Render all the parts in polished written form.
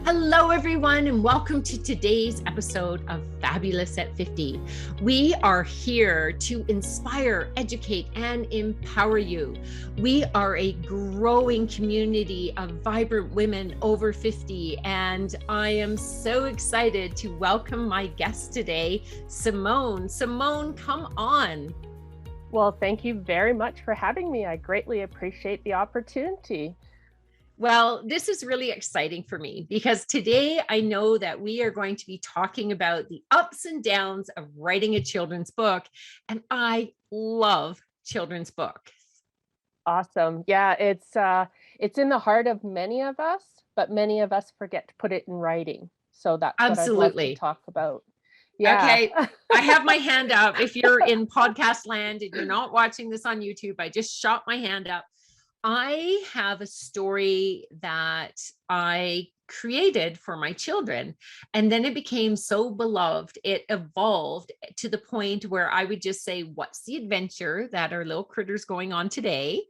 Hello, everyone, and welcome to today's episode of Fabulous at 50. We are here to inspire, educate, and empower you. We are a growing community of vibrant women over 50, and I am so excited to welcome my guest today, Simone. Simone, come on. Well, thank you very much for having me. I greatly appreciate the opportunity. Well, this is really exciting for me because today I know that we are going to be talking about the ups and downs of writing a children's book. And I love children's books. Awesome. Yeah, it's in the heart of many of us, but many of us forget to put it in writing. So that's what I'd love to Absolutely. talk about. Yeah. Okay. I have my hand up. If you're in podcast land and you're not watching this on YouTube, I just shot my hand up. I have a story that I created for my children, and then it became so beloved. It evolved to the point where I would just say, what's the adventure that our little critter's going on today?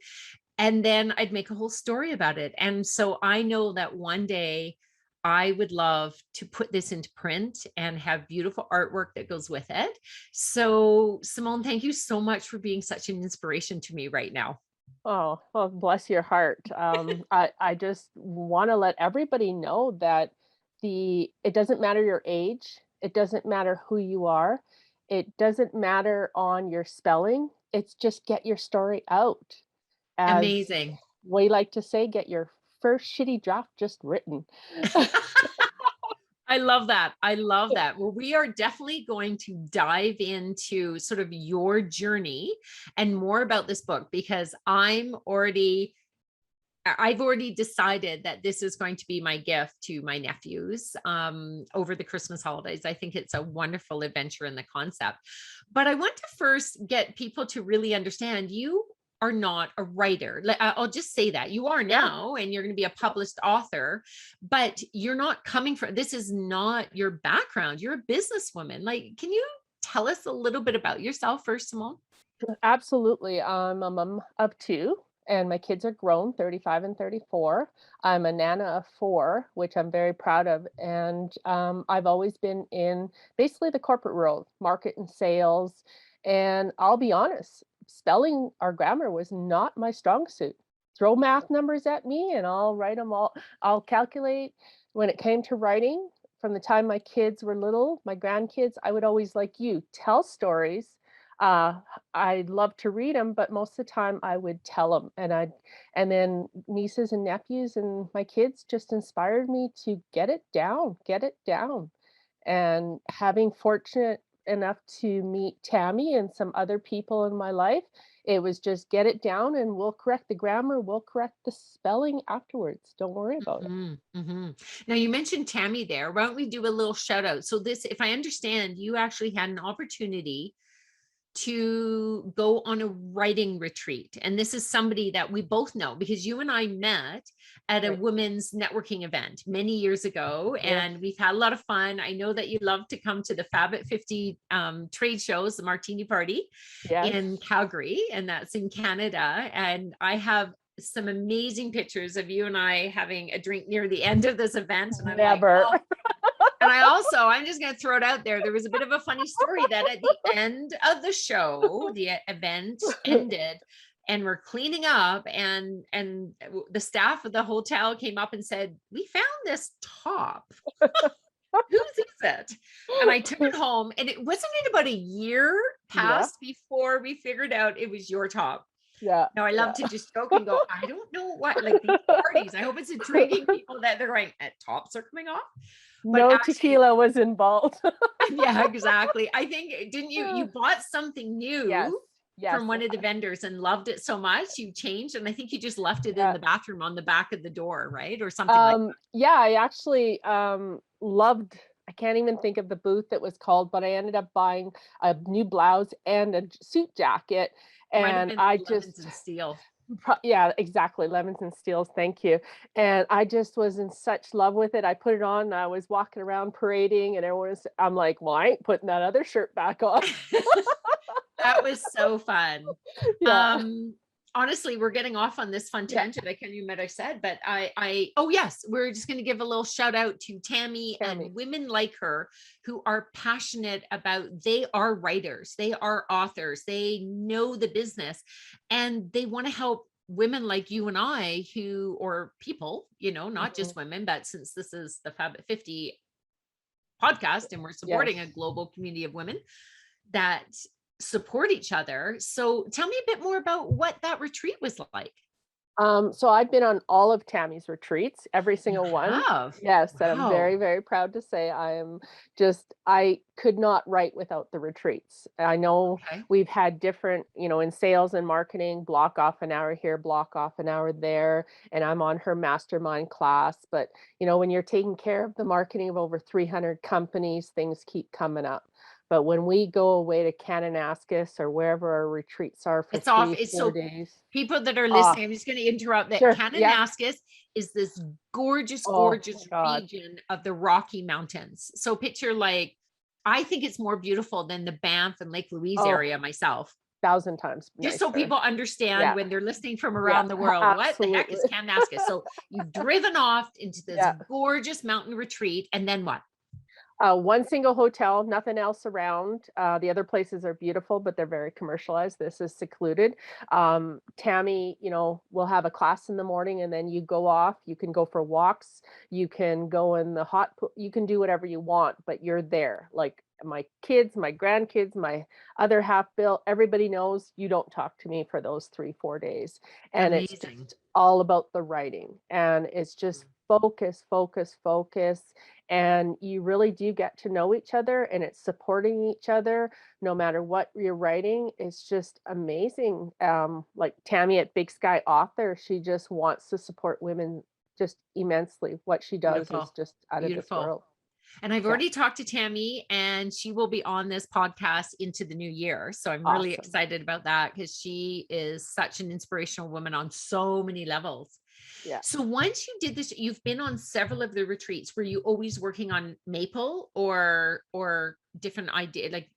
And then I'd make a whole story about it. And so I know that one day I would love to put this into print and have beautiful artwork that goes with it. So Simone, thank you so much for being such an inspiration to me right now. Oh, well, bless your heart. I just want to let everybody know that it doesn't matter your age, it doesn't matter who you are, it doesn't matter on your spelling. It's just get your story out. As Amazing. we like to say, get your first shitty draft just written. I love that. I love that. Well, we are definitely going to dive into sort of your journey and more about this book because I've already decided that this is going to be my gift to my nephews over the Christmas holidays. I think it's a wonderful adventure in the concept. But I want to first get people to really understand you are not a writer. I'll just say that you are now, and you're going to be a published author, but you're not coming from, this is not your background. You're a businesswoman. Like, can you tell us a little bit about yourself first, Simone? Absolutely. I'm a mom of two, and my kids are grown, 35 and 34. I'm a nana of four, which I'm very proud of. And I've always been in basically the corporate world, market and sales. And I'll be honest, spelling or grammar was not my strong suit. Throw math numbers at me and I'll write them all. I'll calculate. When it came to writing, from the time my kids were little, my grandkids, I would always, like you, tell stories. uh, I love to read them, but most of the time I would tell them, and then nieces and nephews and my kids just inspired me to get it down. And having fortunate enough to meet Tammy and some other people in my life, it was just get it down and we'll correct the grammar, we'll correct the spelling afterwards. Don't worry about it. Now you mentioned Tammy there. Why don't we do a little shout out? So this, if I understand, you actually had an opportunity to go on a writing retreat. And this is somebody that we both know because you and I met at a Right. women's networking event many years ago, Yeah. and we've had a lot of fun. I know that you love to come to the Fab at 50 trade shows, the Martini Party Yes. in Calgary, and that's in Canada. And I have some amazing pictures of you and I having a drink near the end of this event. And I'm like, Never. oh, and I'm just going to throw it out there. There was a bit of a funny story that at the end of the show, the event ended and we're cleaning up, and the staff of the hotel came up and said, "We found this top. Whose is it?" And I took it home, and it wasn't about a year Yeah. passed before we figured out it was your top. Yeah. Now I love to Yeah. just joke and go, I don't know what, like these parties. I hope it's intriguing people that they're going, tops are coming off. But No actually, tequila was involved. yeah, exactly. I think, didn't you bought something Yes. new Yes. from one of the vendors and loved it so much you changed, and I think you just left it in Yeah. the bathroom on the back of the door, right? Or something like Yeah, I actually loved, I can't even think of the booth it was called, but I ended up buying a new blouse and a suit jacket. that. Might have And been I lemons just, and steel. yeah, exactly. Lemons and steels. Thank you. And I just was in such love with it. I put it on. And I was walking around parading, and I'm like, well, I ain't putting that other shirt back on. That was so fun. Yeah. Um, honestly, we're getting off on this fun tangent. I can't even remember what I said, but oh yes, we're just going to give a little shout out to Tammy and women like her who are passionate about, they are writers, they are authors, they know the business, and they want to help women like you and I who, or people, you know, not just women, but since this is the Fab at 50 podcast and we're supporting a global community of women that support each other. So tell me a bit more about what that retreat was like. So I've been on all of Tammy's retreats, every single one. Yes, and I'm very, very proud to say I could not write without the retreats. I know we've had different, you know, in sales and marketing, block off an hour here, block off an hour there, and I'm on her mastermind class. But, you know, when you're taking care of the marketing of over 300 companies, things keep coming up. But when we go away to Kananaskis or wherever our retreats are for it's off. 3-4 so days. People that are listening, I'm just going to interrupt that. Kananaskis is this gorgeous, gorgeous region of the Rocky Mountains. So picture like, I think it's more beautiful than the Banff and Lake Louise area myself. 1,000 times just nicer. So people understand when they're listening from around the world, what the heck is Kananaskis? So you've driven off into this gorgeous mountain retreat, and then what? One single hotel, nothing else around. The other places are beautiful, but they're very commercialized. This is secluded. Tammy, you know, will have a class in the morning, and then you go off. You can go for walks. You can go in the hot pool. You can do whatever you want, but you're there. Like my kids, my grandkids, my other half Bill, everybody knows you don't talk to me for those 3-4 days. And it's just all about the writing. And it's just focus, focus, focus. And you really do get to know each other, and it's supporting each other no matter what you're writing. It's just amazing. Like Tammy at Big Sky Author, she just wants to support women just immensely. What she does is just out of this world. And I've already talked to Tammy, and she will be on this podcast into the new year. So I'm really excited about that, because she is such an inspirational woman on so many levels. Yeah. So once you did this, you've been on several of the retreats. Were you always working on Maple or different idea? Like,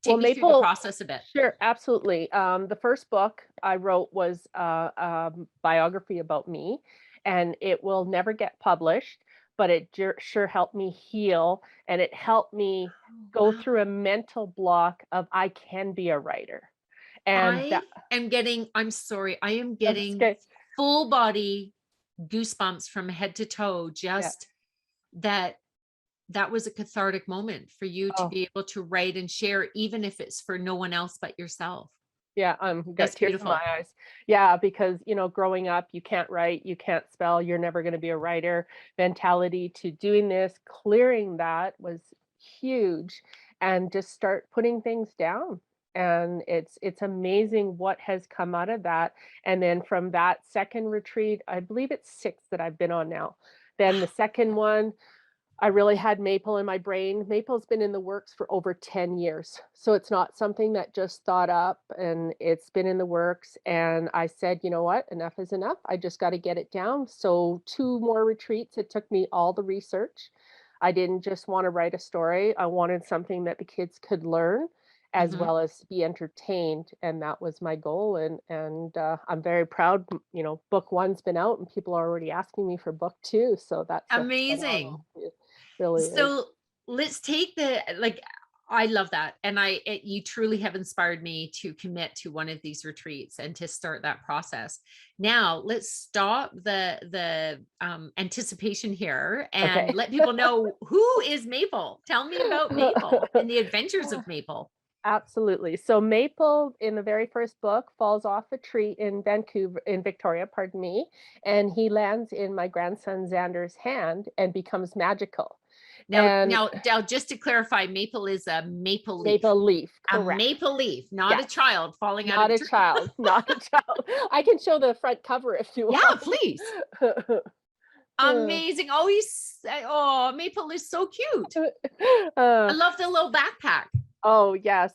take me through the process a bit. Sure, absolutely. The first book I wrote was a biography about me, and it will never get published, but it sure helped me heal, and it helped me go through a mental block of I can be a writer. And I am getting full body goosebumps from head to toe. Just that was a cathartic moment for you to be able to write and share, even if it's for no one else but yourself. Yeah, got tears in my eyes. Yeah, because, you know, growing up, you can't write, you can't spell, you're never going to be a writer. Mentality to doing this, clearing that was huge, and just start putting things down. And it's amazing what has come out of that. And then from that second retreat, I believe it's 6 that I've been on now. Then the second one, I really had Maple in my brain. Maple's been in the works for over 10 years. So it's not something that just thought up, and it's been in the works. And I said, you know what, enough is enough. I just got to get it down. So 2 more retreats. It took me all the research. I didn't just want to write a story. I wanted something that the kids could learn, as well as be entertained. And that was my goal. And I'm very proud, you know, book 1's been out, and people are already asking me for book 2. So that's amazing. Really so is. Let's take I love that. And you truly have inspired me to commit to one of these retreats and to start that process. Now let's stop the anticipation here and let people know, who is Maple? Tell me about Maple and the adventures of Maple. Absolutely. So Maple, in the very first book, falls off a tree in Victoria, pardon me, and he lands in my grandson Xander's hand and becomes magical. Now, just to clarify, Maple is a maple leaf. Maple leaf, correct. A maple leaf, not a child falling out of a tree. Not a child. I can show the front cover if you want. Yeah, please. Amazing. Maple is so cute. I love the little backpack. Oh, yes.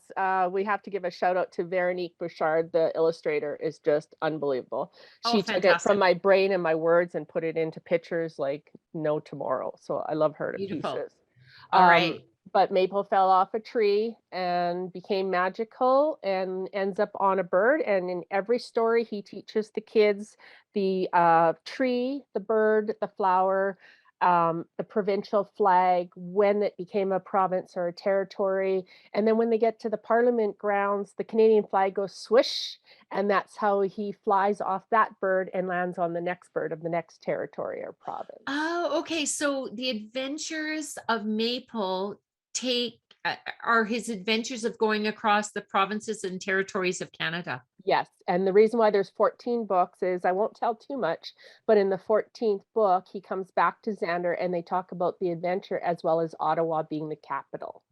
We have to give a shout out to Veronique Bouchard. The illustrator is just unbelievable. She took it from my brain and my words and put it into pictures like no tomorrow. So I love her to pieces. All right. but Maple fell off a tree and became magical and ends up on a bird. And in every story, he teaches the kids the tree, the bird, the flower, the provincial flag, when it became a province or a territory. And then when they get to the Parliament grounds, the Canadian flag goes swish, and that's how he flies off that bird and lands on the next bird of the next territory or province. Oh, okay. So the adventures of Maple take are his adventures of going across the provinces and territories of Canada. Yes, and the reason why there's 14 books is, I won't tell too much, but in the 14th book, he comes back to Xander and they talk about the adventure as well as Ottawa being the capital.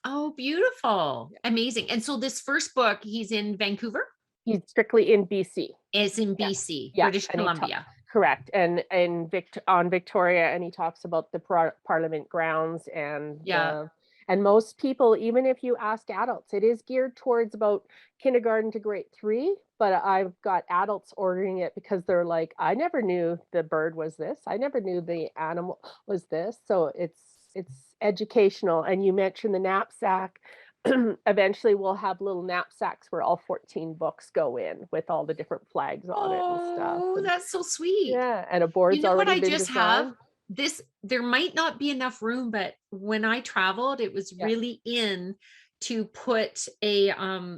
Oh, beautiful. Yeah. Amazing. And so this first book, he's in Vancouver, He's strictly in BC. is in Yeah. BC, Yeah, British and Columbia. correct, and on Victoria, and he talks about the Parliament grounds and Yeah. and most people, even if you ask adults, it is geared towards about kindergarten to grade 3, but I've got adults ordering it because they're like, I never knew the bird was this. I never knew the animal was this. So it's educational. And you mentioned the knapsack. Eventually we'll have little knapsacks where all 14 books go in with all the different flags on it and stuff. Oh, And that's so sweet. yeah, and a You board's know what already I been just have? designed. This, there might not be enough room, but when I traveled, it was Yeah. really in to put a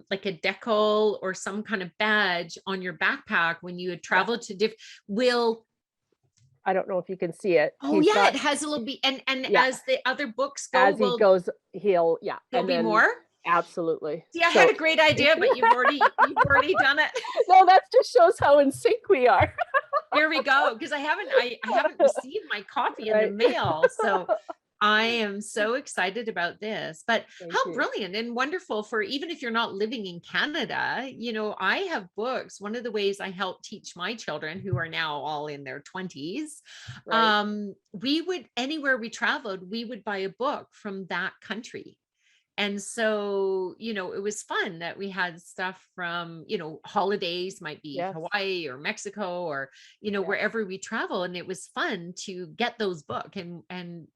like a decal or some kind of badge on your backpack when you had traveled to will I don't know if you can see it. oh He's yeah, got, it has a little and yeah, as the other books go, as he goes, he'll, yeah, there'll and be then more. absolutely. See, I had So a great idea, but you've already done it. no, that just shows how in sync we are. There we go. Because I haven't received my copy in the Right. mail. So I am so excited about this. But Thank how you. brilliant and wonderful for even if you're not living in Canada, I have books. One of the ways I help teach my children who are now all in their 20s, Right. we would anywhere we traveled, we would buy a book from that country. And so, it was fun that we had stuff from, holidays might be Yes. Hawaii or Mexico or, Yes. wherever we travel. And it was fun to get those books. And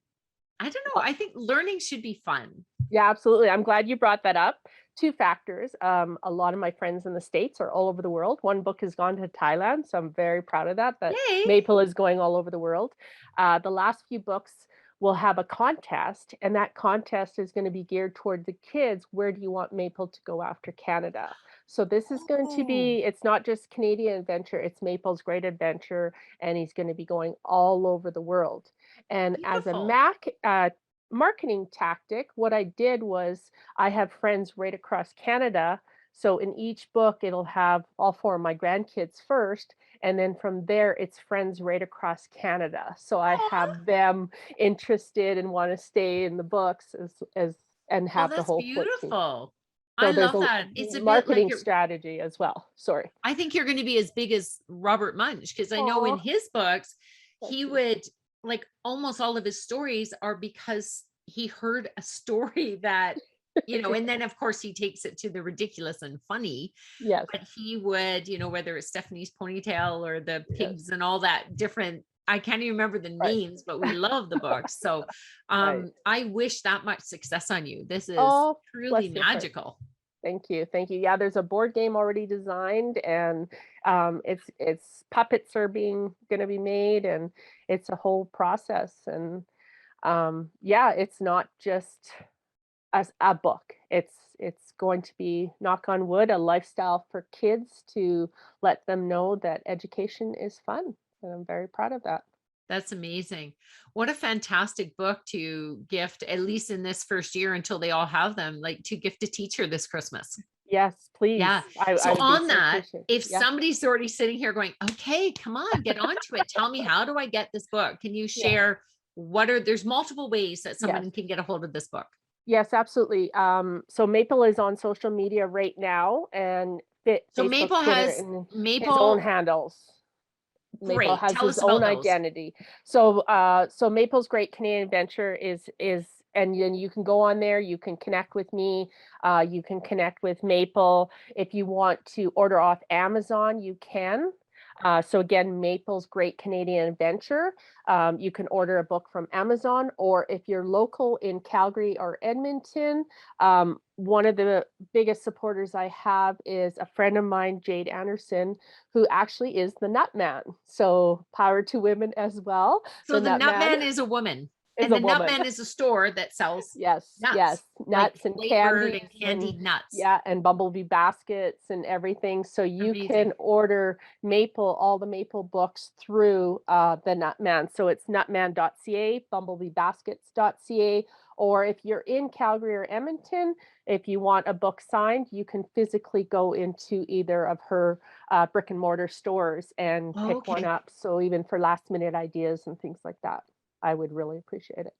I don't know, I think learning should be fun. Yeah, absolutely. I'm glad you brought that up. Two factors. A lot of my friends in the States are all over the world. One book has gone to Thailand, so I'm very proud of that, that Yay. Maple is going all over the world. The last few books will have a contest, and that contest is going to be geared toward the kids. Where do you want Maple to go after Canada? So this is going to Oh, be, it's not just Canadian adventure, it's Maple's great adventure, and he's going to be going all over the world. And as a beautiful. marketing tactic, what I did was, I have friends right across Canada. So in each book, it'll have all 4 of my grandkids first. And then from there, it's friends right across Canada. So I Aw. have them interested and want to stay in the books as and Oh, have the that's whole 14. beautiful. I So there's love a that. It's a bit like marketing strategy as well. Sorry. I think you're going to be as big as Robert Munch because I know in Oh, his books, thank he you. would like almost all of his stories are because he heard a story that, and then of course he takes it to the ridiculous and funny, Yes, but he would, whether it's Stephanie's ponytail or the yes, pigs and all that different, I can't even remember the right, names, but we love the books. So right. I wish that much success on you. This is Oh, truly bless your heart. magical. Thank you, thank you. Yeah, there's a board game already designed, and it's puppets are being gonna be made, and it's a whole process. And yeah, it's not just a book. It's going to be, knock on wood, a lifestyle for kids to let them know that education is fun, and I'm very proud of that. That's amazing. What a fantastic book to gift, at least in this first year until they all have them, like to gift a teacher this Christmas. Yes, please. Yeah. I So would be on so that, appreciative. if Yeah, somebody's already sitting here going, okay, come on, get onto it. Tell me, how do I get this book? Can you yeah, share there's multiple ways that yes. someone can get a hold of this book. Yes, absolutely. So Maple is on social media right now, and So Facebook, Twitter, and his own Maple, handles. Maple great. has Tell his us own about those. identity. So Maple's Great Canadian Adventure is, and then you can go on there, you can connect with me, you can connect with Maple. If you want to order off Amazon, you can. So again, Maple's Great Canadian Adventure. You can order a book from Amazon, or if you're local in Calgary or Edmonton, one of the biggest supporters I have is a friend of mine, Jade Anderson, who actually is the Nut Man. So power to women as well. So The the Nut nut Man man is a woman, is and a the nut woman. man is a store that sells Yes, nuts, yes, like nuts and flavored candies and and candied nuts. yeah, and bumblebee baskets and everything. So you Amazing. can order all the Maple books through the Nutman. So it's nutman.ca, bumblebeebaskets.ca, or if you're in Calgary or Edmonton, if you want a book signed, you can physically go into either of her brick and mortar stores and pick one Okay. up. So even for last minute ideas and things like that, I would really appreciate it.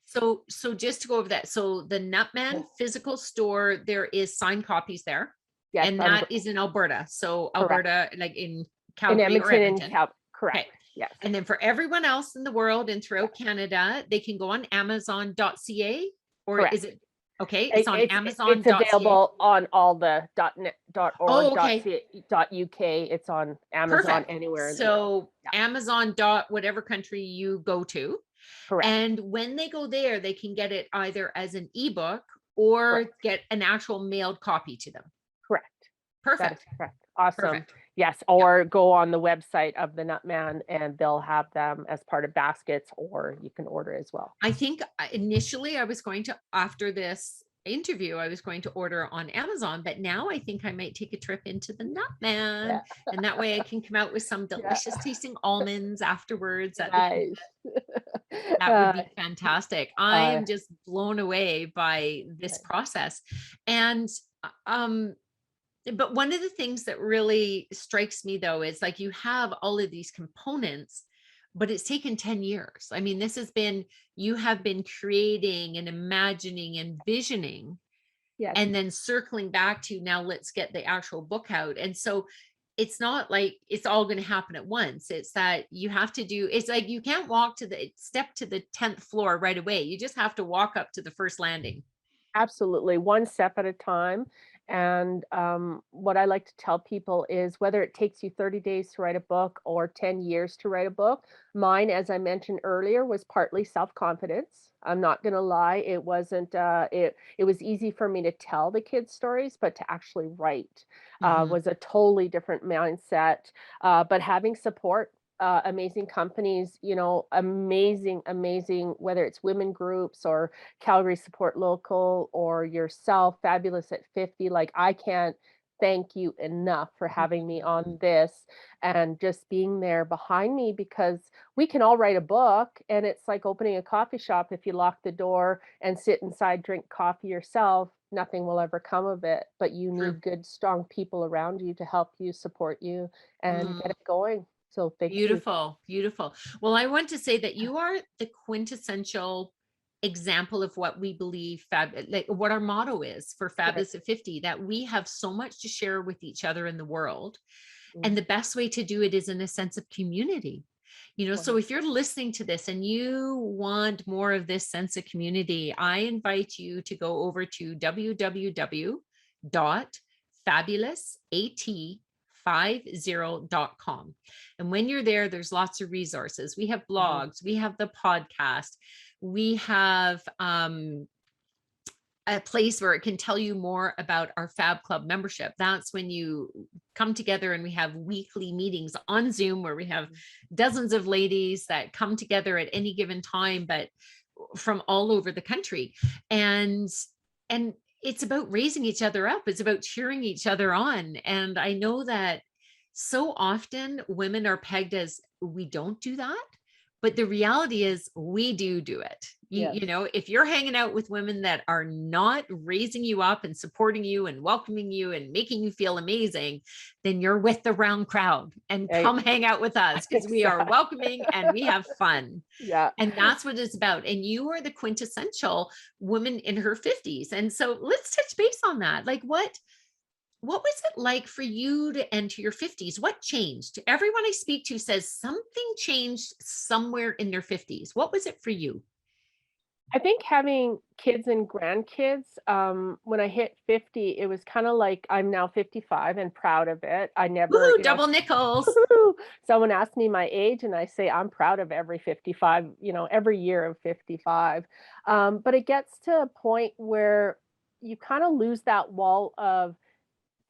So just to go over that. So the Nutman physical store, there is signed copies there. Yes, And I'm that is in Alberta. So correct. Alberta, like in In Calgary or Edmonton and Edmonton. Cal, Okay. correct. Yes. And then for everyone else in the world and Yeah, throughout Canada, they can go on Amazon.ca, or is correct. it okay? It's on It's Amazon.ca. available on all the .net, .org, Oh, okay. .ca, .uk. It's on Amazon Perfect. anywhere in the world. So Yeah, Amazon dot whatever country you go to. correct. And when they go there, they can get it either as an ebook or Correct. get an actual mailed copy to them. Correct. That is Perfect. correct. Awesome. Perfect. Yes, Yeah. or go on the website of the Nutman and they'll have them as part of baskets, or you can order as well. I think initially I was going to, after this interview, I was going to order on Amazon, but now I think I might take a trip into the Nutman, Yeah. and that way I can come out with some Yeah. delicious tasting almonds afterwards at the Nice. that would be fantastic. I Uh, am just blown away by this process. And um but one of the things that really strikes me though is like you have all of these components, but it's taken 10 years. I mean, this has been, you have been creating and imagining and visioning yes. and then circling back to now let's get the actual book out. And so it's not like it's all going to happen at once. It's that you have to do, it's like you can't walk to the step to the 10th floor right away. You just have to walk up to the first landing. Absolutely, one step at a time. And what I like to tell people is whether it takes you 30 days to write a book or 10 years to write a book, mine, as I mentioned earlier, was partly self-confidence. I'm not going to lie, it wasn't, it was easy for me to tell the kids' stories, but to actually write Mhm. was a totally different mindset. But having support, amazing companies, amazing, whether it's women groups or Calgary Support Local or yourself, Fabulous at 50. Like, I can't thank you enough for having me on this and just being there behind me, because we can all write a book and it's like opening a coffee shop. If you lock the door and sit inside, drink coffee yourself, nothing will ever come of it. But you True. need good, strong people around you to help you, support you, and get Mm. it going. So thank you. Beautiful, beautiful. Well, I want to say that you are the quintessential example of what we believe like what our motto is for Right. Fabulous at 50, that we have so much to share with each other in the world. And Mm, the best way to do it is in a sense of community. So if you're listening to this and you want more of this sense of community, I invite you to go over to www.fabulousat50.com. And when you're there, there's lots of resources. We have mhm. blogs, we have the podcast, we have a place where it can tell you more about our Fab Club membership. That's when you come together and we have weekly meetings on Zoom where we have dozens of ladies that come together at any given time, but from all over the country. And it's about raising each other up. It's about cheering each other on. And I know that so often women are pegged as we don't do that. But the reality is we do it. Yes. If you're hanging out with women that are not raising you up and supporting you and welcoming you and making you feel amazing, then you're with the round crowd, and Right. come hang out with us because we are Exactly. welcoming and we have fun. Yeah. And that's what it's about. And you are the quintessential woman in her 50s. And so let's touch base on that. Like what was it like for you to enter your 50s? What changed? Everyone I speak to says something changed somewhere in their 50s. What was it for you? I think having kids and grandkids, when I hit 50, it was kinda like I'm now 55 and proud of it. I never, Woohoo, double nickels. someone asked me my age and I say I'm proud of every 55, every year of 55. But it gets to a point where you kinda lose that wall of,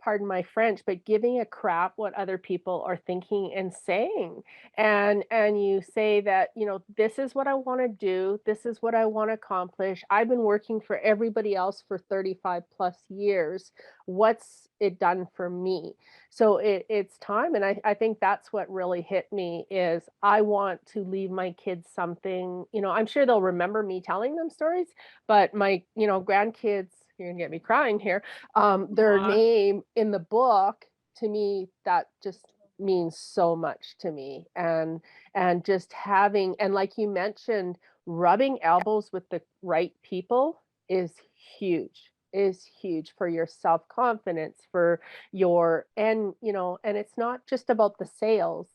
pardon my French, but giving a crap what other people are thinking and saying. And you say that, this is what I want to do, this is what I want to accomplish. I've been working for everybody else for 35 plus years. What's it done for me? So it's time. And I think that's what really hit me is I want to leave my kids something, I'm sure they'll remember me telling them stories, but my, grandkids, you're gonna get me crying here, their Aw, name in the book, to me, that just means so much to me, and just having, and like you mentioned, rubbing elbows with the right people is huge for your self-confidence, for your, and it's not just about the sales,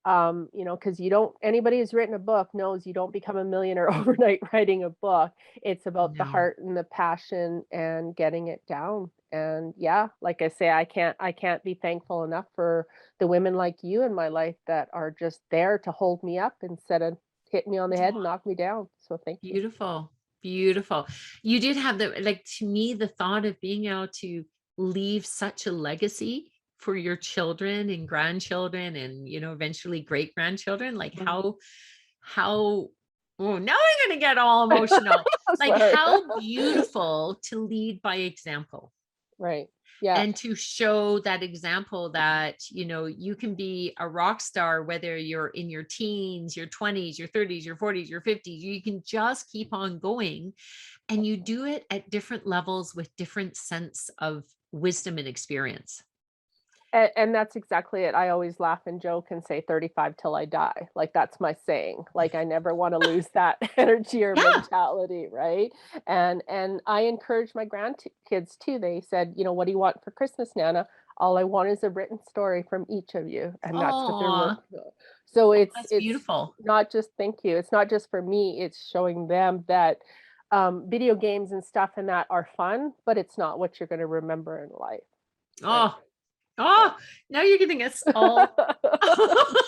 because you don't, anybody who's written a book knows you don't become a millionaire overnight writing a book. It's about the no. heart and the passion and getting it down. And yeah, like I say, I can't be thankful enough for the women like you in my life that are just there to hold me up instead of hit me on the head and knock me down. So thank you. Beautiful, beautiful. You did have the, like, to me, the thought of being able to leave such a legacy for your children and grandchildren and, eventually great grandchildren, like Mhm. how, oh, now I'm gonna get all emotional. Like Sorry. how beautiful to lead by example Right. Yeah. and to show that example that you can be a rock star whether you're in your teens, your 20s, your 30s, your 40s, your 50s. You can just keep on going, and you do it at different levels with different sense of wisdom and experience. And that's exactly it. I always laugh and joke and say 35 till I die. Like, that's my saying. Like, I never wanna lose that energy or Yeah. mentality, right? And I encourage my grandkids too. They said, "What do you want for Christmas, Nana?" "All I want is a written story from each of you," and that's what they're Oh, working on. So it's that's it's beautiful. not just, thank you. It's not just for me, it's showing them that, video games and stuff and that are fun, but it's not what you're gonna remember in life, right? Oh, So oh, now you're giving us all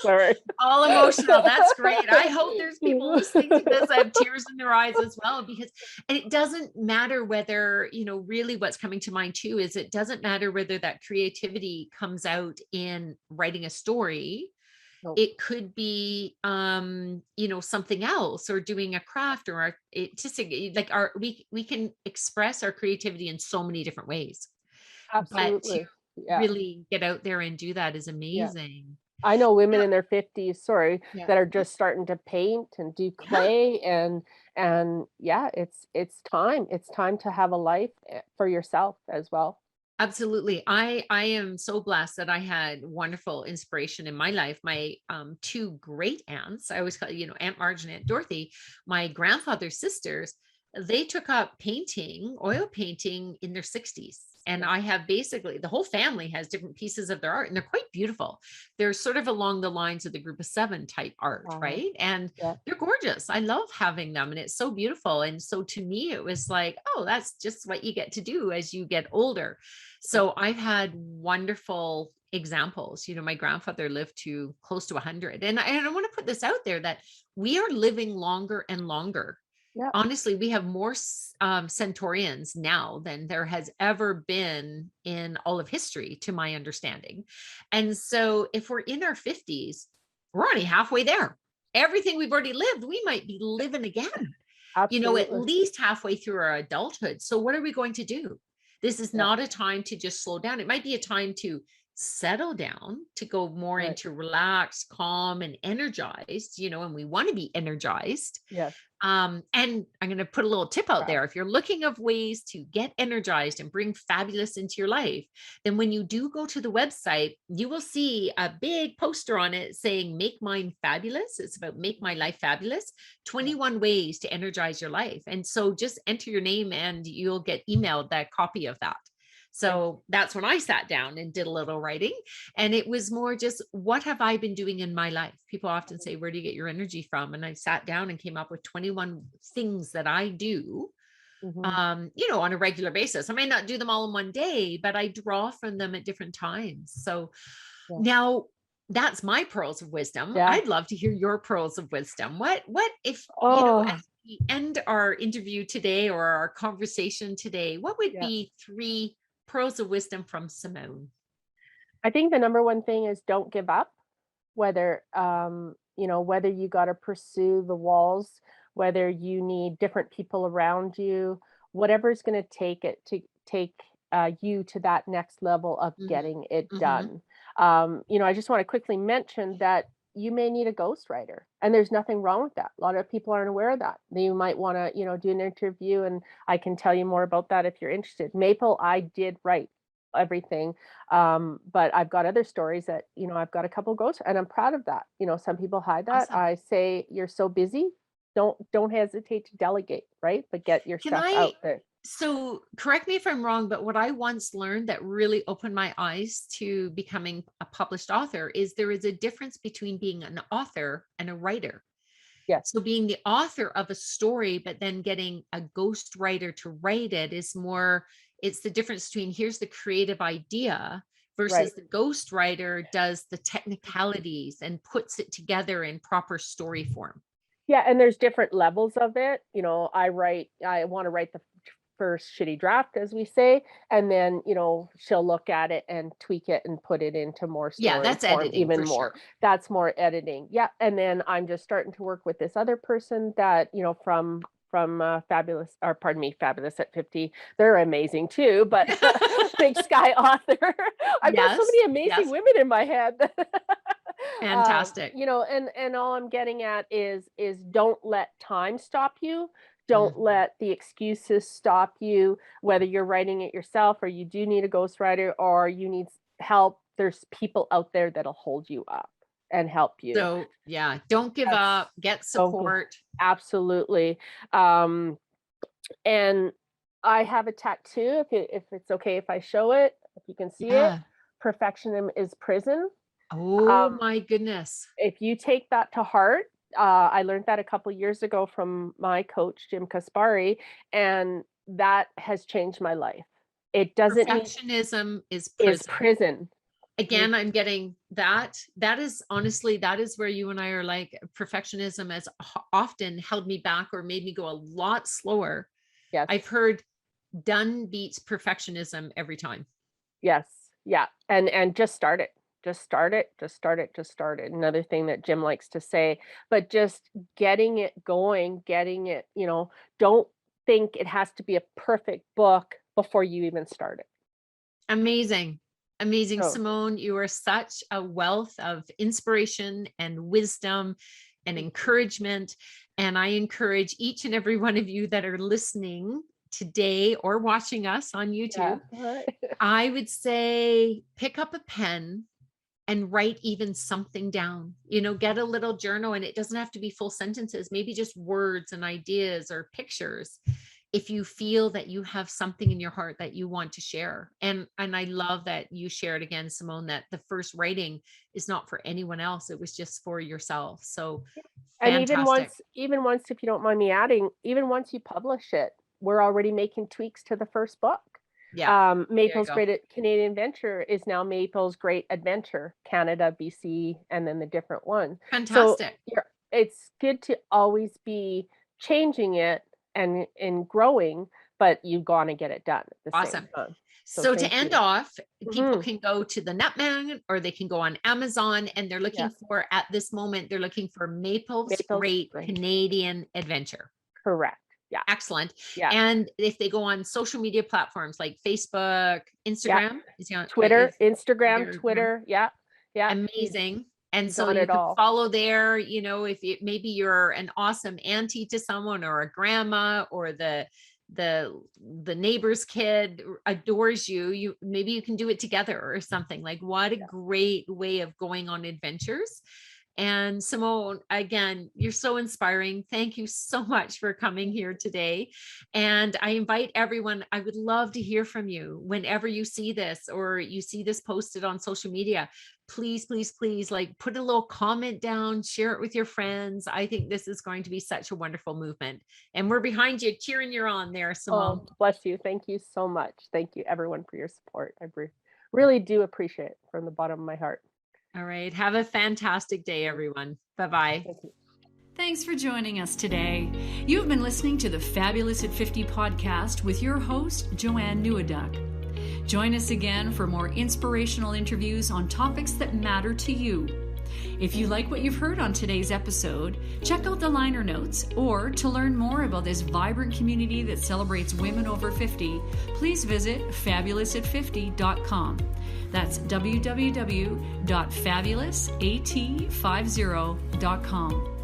sorry. all emotional. That's great. I hope there's people listening to this that have tears in their eyes as well, because, and it doesn't matter whether, really what's coming to mind too is it doesn't matter whether that creativity comes out in writing a story. No, It could be, something else, or doing a craft, or like we can express our creativity in so many different ways, but to absolutely. Yeah, really get out there and do that is yeah. amazing. I know women Now, in their 50s, sorry, yeah. that are just starting to paint and do Yeah, clay, and yeah, it's time. It's time to have a life, for yourself as well. absolutely. I am so blessed that I had wonderful inspiration in my life. My two great aunts, I always call, Aunt Marge and Aunt Dorothy, my grandfather's sisters, they took up painting, oil painting in their 60s. And Yeah. I have basically the whole family has different pieces of their art, and they're quite beautiful. They're sort of along the lines of the group of seven type art, Wow. right? And Yeah. they're gorgeous. I love having them, and it's so beautiful. And so to me, it was like, oh, that's just what you get to do as you get older. Yeah. So I've had wonderful examples. My grandfather lived to close to 100. And I want to put this out there that we are living longer and longer. Yeah. Honestly, we have more centurions now than there has ever been in all of history, to my understanding. And so if we're in our 50s, we're only halfway there. Everything we've already lived, we might be living again, at Absolutely. least halfway through our adulthood. So what are we going to do? This is Yeah. not a time to just slow down. It might be a time to settle down, to go more Right. into relaxed, calm, and energized, and we want to be energized. Yes. And I'm going to put a little tip out Wow. there. If you're looking of ways to get energized and bring fabulous into your life, then when you do go to the website, you will see a big poster on it saying, Make Mine Fabulous. It's about Make My Life Fabulous, Yeah. 21 ways to energize your life. And so just enter your name and you'll get emailed that copy of that. So that's when I sat down and did a little writing. And it was more just, what have I been doing in my life? People often say, where do you get your energy from? And I sat down and came up with 21 things that I do, on a regular basis. I may not do them all in one day, but I draw from them at different times. So Yeah. now that's my pearls of wisdom. Yeah. I'd love to hear your pearls of wisdom. What if, as we end our interview today or our conversation today, what would be 3 pearls of wisdom from Simone? I think the number one thing is don't give up, whether, whether you got to pursue the walls, whether you need different people around you, whatever is going to take it to take you to that next level of getting it done. I just want to quickly mention that you may need a ghostwriter, and there's nothing wrong with that. A lot of people aren't aware of that. You might want to, do an interview, and I can tell you more about that if you're interested. Maple, I did write everything, but I've got other stories that, I've got a couple ghosts, and I'm proud of that. Some people hide that. Awesome. I say, you're so busy, don't hesitate to delegate, right? But get your Can stuff I out there. So correct me if I'm wrong, but what I once learned that really opened my eyes to becoming a published author is there is a difference between being an author and a writer. Yes. So being the author of a story, but then getting a ghost writer to write it is more, it's the difference between here's the creative idea versus the ghost writer does the technicalities and puts it together in proper story form. Yeah, and there's different levels of it. I want to write the first shitty draft, as we say, and then, she'll look at it and tweak it and put it into more story that's form, editing even for more. sure. That's more editing. Yeah. And then I'm just starting to work with this other person that, from Fabulous at 50. They're amazing too, but Big Sky author. I've got so many amazing women in my head. Fantastic. And all I'm getting at is don't let time stop you. Don't let the excuses stop you, whether you're writing it yourself or you do need a ghostwriter or you need help. There's people out there that'll hold you up and help you. So don't give up, get support. Absolutely. And I have a tattoo, if it's okay if I show it, if you can see it. Perfectionism is prison. Oh my goodness. If you take that to heart, I learned that a couple of years ago from my coach, Jim Kaspari, and that has changed my life. It doesn't mean perfectionism is prison. Again, I'm getting that. That is honestly, that is where you and I are like, perfectionism has often held me back or made me go a lot slower. Yes. I've heard done beats perfectionism every time. Yes. Yeah. And just start it. Just start it. Another thing that Jim likes to say, but just getting it going, don't think it has to be a perfect book before you even start it. Amazing. Simone, you are such a wealth of inspiration and wisdom and encouragement. And I encourage each and every one of you that are listening today or watching us on YouTube, I would say pick up a pen and write even something down, get a little journal, and it doesn't have to be full sentences, maybe just words and ideas or pictures. If you feel that you have something in your heart that you want to share. And I love that you shared again, Simone, that the first writing is not for anyone else. It was just for yourself. So fantastic. And even once, if you don't mind me adding, even once you publish it, we're already making tweaks to the first book. Yeah. Maple's Great Canadian Adventure is now Maple's Great Adventure, Canada, BC, and then the different ones. Fantastic. So it's good to always be changing it and growing, but you've got to get it done at the same time. So to end off, people can go to the Nutman or they can go on Amazon, and they're looking for, at this moment, they're looking for Maple's Great Canadian Adventure. Correct. Yeah. Excellent. Yeah. And if they go on social media platforms like Facebook, Instagram, Twitter, Twitter. Yeah. Yeah. Amazing. And so you can follow there, if maybe you're an awesome auntie to someone or a grandma or the neighbor's kid adores you, maybe you can do it together or something. Like, what a great way of going on adventures. And Simone, again, you're so inspiring. Thank you so much for coming here today. And I invite everyone, I would love to hear from you whenever you see this or you see this posted on social media. Please, please, please, like put a little comment down, share it with your friends. I think this is going to be such a wonderful movement. And we're behind you, cheering you on there, Simone. Oh, bless you. Thank you so much. Thank you, everyone, for your support. I really do appreciate it from the bottom of my heart. All right. Have a fantastic day, everyone. Bye-bye. Thank you. Thanks for joining us today. You've been listening to the Fabulous at 50 podcast with your host, Joanne Neweduk. Join us again for more inspirational interviews on topics that matter to you. If you like what you've heard on today's episode, check out the liner notes, or to learn more about this vibrant community that celebrates women over 50, please visit fabulousat50.com. That's www.fabulousat50.com.